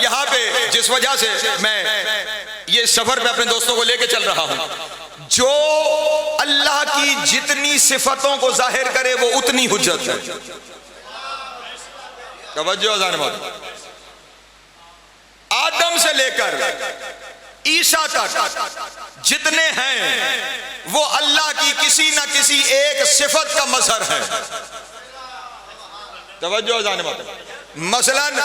यहाँ पे जिस वजह से मैं ये सफर पे अपने दोस्तों को लेके चल रहा हूं, जो अल्लाह की जितनी सिफतों को जाहिर करे वो उतनी हुज्जत है। तवज्जो अज़ान मौत। आदम से लेकर ईसा तक जितने हैं वो अल्लाह की किसी ना किसी एक सिफत का मजहर है। तवज्जो अज़ान मौत। मसलन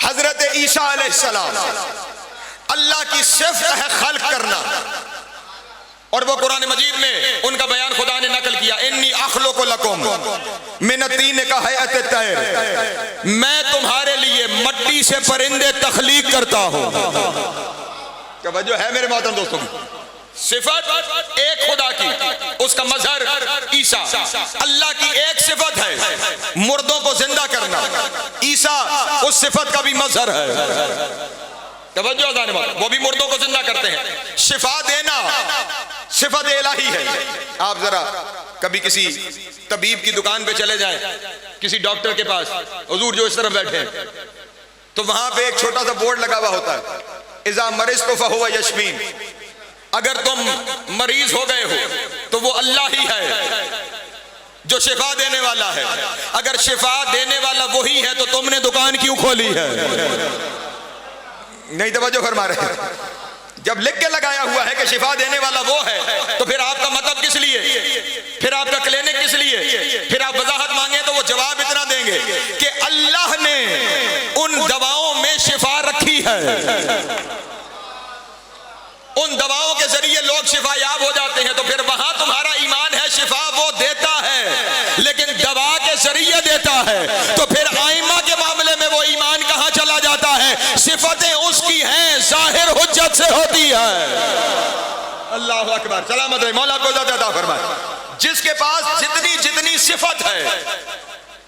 हजरत ईसा अलैहिस्सलाम, अल्लाह की सिफत है खल्क करना, और वो कुरान मजीद में उनका बयान खुदा ने नकल किया, इन्नी अखलुकु लकुम मिन तीन का हैअत तैर, मैं तुम्हारे लिए मट्टी से परिंदे तख्लीक करता हूं। तवज्जो है मेरे मोहतरम दोस्तों की। सिफत एक खुदा की, उसका मजहर ईसा। अल्लाह की एक सिफत है मुर्दों को जिंदा करना, ईसा उस सिफत का भी मजहर है। तवज्जो अज़ान मौत। वो भी मुर्दों को जिंदा करते हैं। शिफा देना सिफत इलाही है। आप जरा कभी किसी तबीब की दुकान पे चले जाएं, किसी डॉक्टर के पास, हुजूर जो इस तरफ बैठे हैं, तो वहां पे एक छोटा सा बोर्ड लगा हुआ होता है, इज़ा मरिज़्तु फहुव यशफीन, अगर तुम मरीज हो गए हो तो वो अल्लाह ही है जो शिफा देने वाला है। अगर शिफा देने वाला वही है तो तुमने दुकान क्यों खोली है? नहीं तवज्जो फरमा रहे। जब लिख के लगाया हुआ है कि शिफा देने वाला वो है, तो फिर आपका मतलब किस लिए, फिर आपका क्लिनिक किस लिए? फिर आप वजाहत मांगे तो वो जवाब इतना देंगे कि अल्लाह ने उन दवाओं में शिफा रखी है, उन दवाओं के जरिए लोग शिफायाब हो जाते हैं। तो फिर वहां तुम्हारा ईमान है, शिफा वो देता है लेकिन दवा के जरिए देता है, तो फिर आइमा के मामले में वो ईमान कहां चला जाता है? सिफतें उसकी हैं, जाहिर हुज्जत से होती है। अल्लाह अकबर, सलामत रहे, मौला को ज़िंदा फरमाए। जिसके पास जितनी जितनी सिफत है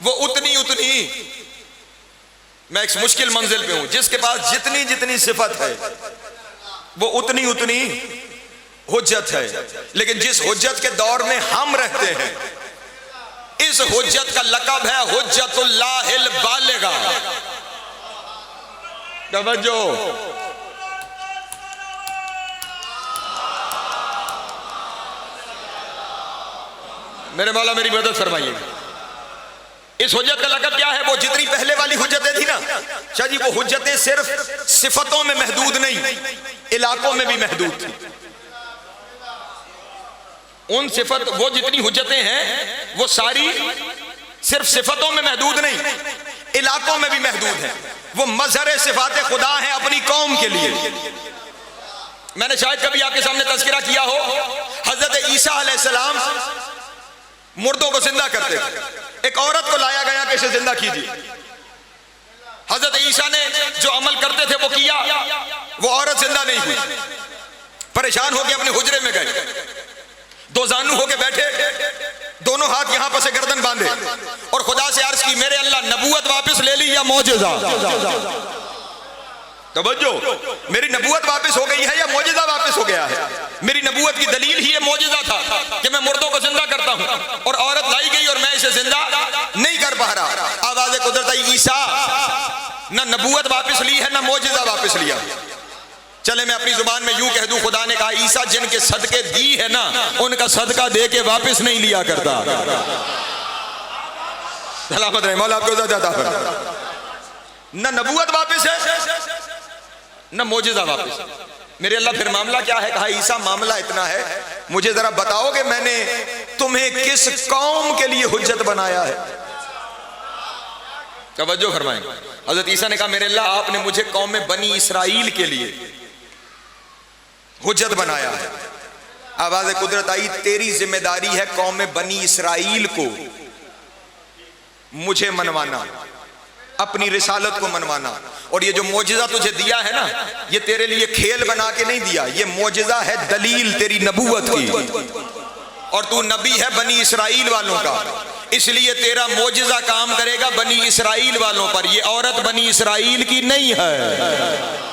वो उतनी उतनी, मैं एक मुश्किल मंजिल पे हूं, जिसके पास जितनी जितनी सिफत है वो उतनी उतनी हुज्जत है। लेकिन जिस हुज्जत के दौर में हम रहते हैं, इस हुज्जत का लक़ब है हुज्जतुल्लाहिल बालिगा। तवज्जो, मेरे मौला मेरी मदद फरमाइए। इस हुज्जत का लक़ब क्या है? वो जितनी पहले वाली हुज्जतें थी ना शाह जी, वो हुज्जतें सिर्फ सिफतों में महदूद नहीं, इलाकों में भी महदूद थी। उन सिफत, वो जितनी हुज्जतें हैं वो सारी सिर्फ सिफतों में महदूद नहीं, इलाकों में भी महदूद है। वो मजहर सिफात खुदा है अपनी कौम के लिए। मैंने शायद कभी आपके सामने तज़किरा किया हो, हजरत ईसा अलैहिस्सलाम मुर्दों को जिंदा करते थे। एक औरत को लाया गया कि इसे जिंदा कीजिए। हजरत ईसा ने जो अमल करते थे वो किया, वो औरत जिंदा नहीं हुई। परेशान होकर अपने हुजरे में गए, दो जानू होके बैठे, दोनों हाथ यहां पर से गर्दन बांधे और खुदा से अर्ज की, मेरे अल्लाह नबूवत वापस ले ली या मौजिज़ा? तवज्जो, मेरी नबूवत वापस हो गई है या मौजिज़ा वापस हो गया है? मेरी नबूवत की दलील ही ये मौजिज़ा था कि मैं मुर्दों को जिंदा करता हूं, और औरत लाई गई और मैं इसे जिंदा नहीं कर पा रहा। आवाज़ कुदरत आई, ईसा ना नबूवत वापस ली है ना मौजिज़ा वापस लिया। चले मैं अपनी जुबान में यूं कह दूं, खुदा ने कहा ईसा जिनके सदके दी है ना, उनका सदका दे के वापस नहीं लिया करता। सलामत रहे, मौला आपको ज़िंदा फरमाए। ना नबूवत वापस है ना मौजिज़ा वापस। मेरे अल्लाह फिर मामला क्या है? कहा ईसा मामला इतना है, मुझे जरा बताओ कि मैंने तुम्हें किस कौम के लिए हुज्जत बनाया है? तवज्जो फरमाएं। हजरत ईसा ने कहा, मेरे अल्लाह आपने मुझे कौम में बनी इसराइल के लिए हुज्जत बनाया है। आवाज़ कुदरत आई, तेरी जिम्मेदारी है कौम में बनी इसराइल को मुझे मनवाना, अपनी रिसालत को मनवाना। और ये जो मौजिज़ा तुझे दिया है ना, ये तेरे लिए खेल बना के नहीं दिया, ये मौजिज़ा है दलील तेरी नबूवत की, और तू नबी है बनी इसराइल वालों का, इसलिए तेरा मौजिज़ा काम करेगा बनी इसराइल वालों पर। ये औरत बनी इसराइल की नहीं है।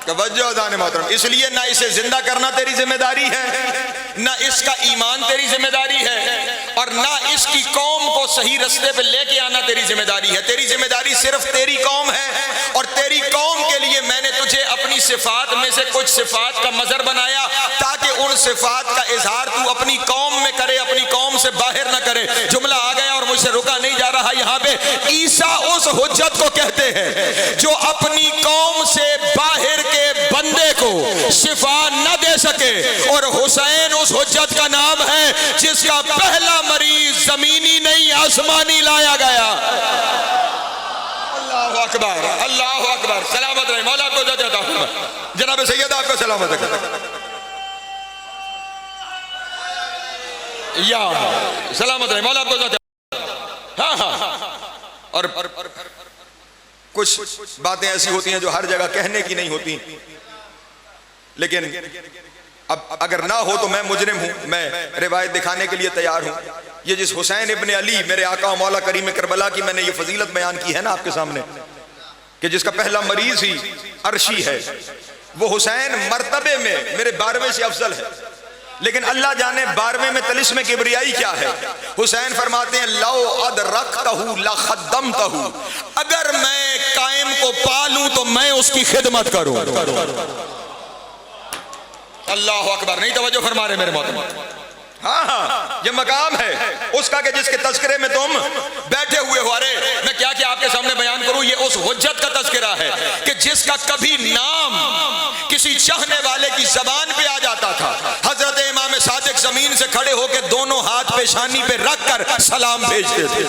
तवज्जो अज़ान मोहतरम, इसलिए ना इसे जिंदा करना तेरी जिम्मेदारी है, ना इसका ईमान तेरी जिम्मेदारी है, और ना इसकी कौम को सही रास्ते पे लेके आना तेरी जिम्मेदारी है। तेरी जिम्मेदारी सिर्फ तेरी कौम है, और तेरी कौम सिफात में से कुछ सिफात का मजहर बनाया ताकि उन सिफात का इजहार तू अपनी कौम में करे, अपनी कौम से बाहर ना करे। जुमला आ गया और मुझसे रुका नहीं जा रहा। यहाँ पे ईसा उस हुज्जत को कहते हैं जो अपनी कौम से बाहर के बंदे को शिफा न दे सके, और हुसैन उस हुज्जत का नाम है जिसका पहला मरीज जमीनी नहीं आसमानी लाया गया। अल्लाह अकबर, अल्लाह अकबर। सलामत रहे मौला, आपको देता हूं जनाब सैयद, आपको सलामत रहे या सलामत रहे मौला, आपको। हाँ हाँ, और कुछ बातें ऐसी होती हैं जो हर जगह कहने की नहीं होती, लेकिन अब अगर ना हो तो मैं मुजरिम हूं, मैं रिवायत दिखाने के लिए तैयार हूं। ये जिस हुसैन इब्ने अली मेरे आका मौला करीम करबला की मैंने ये फजीलत बयान की है ना आपके सामने, कि जिसका पहला मरीज ही अर्शी है, वो हुसैन मर्तबे में मेरे 12वें से अफजल है, लेकिन अल्लाह जाने 12वें में तिलिस्म किबरियाई क्या है। हुसैन फरमाते हैं लौ अदरकतहु लखद्दमतहु, अगर मैं कायम को पालूं तो मैं उसकी खिदमत करूं। अल्लाह अकबर, नहीं तवज्जो फरमा रहे मेरे मोहतरम। हाँ हाँ, ये मकाम है उसका कि जिसके तस्करे में तुम बैठे हुए हो। अरे मैं क्या क्या आपके सामने बयान करूं, ये उस हुज्जत का तस्करा है कि जिसका कभी नाम किसी चाहने वाले की जबान पे आ जाता था, हजरत इमाम सादिक जमीन से खड़े होकर दोनों हाथ पेशानी पे रख कर सलाम भेजते थे।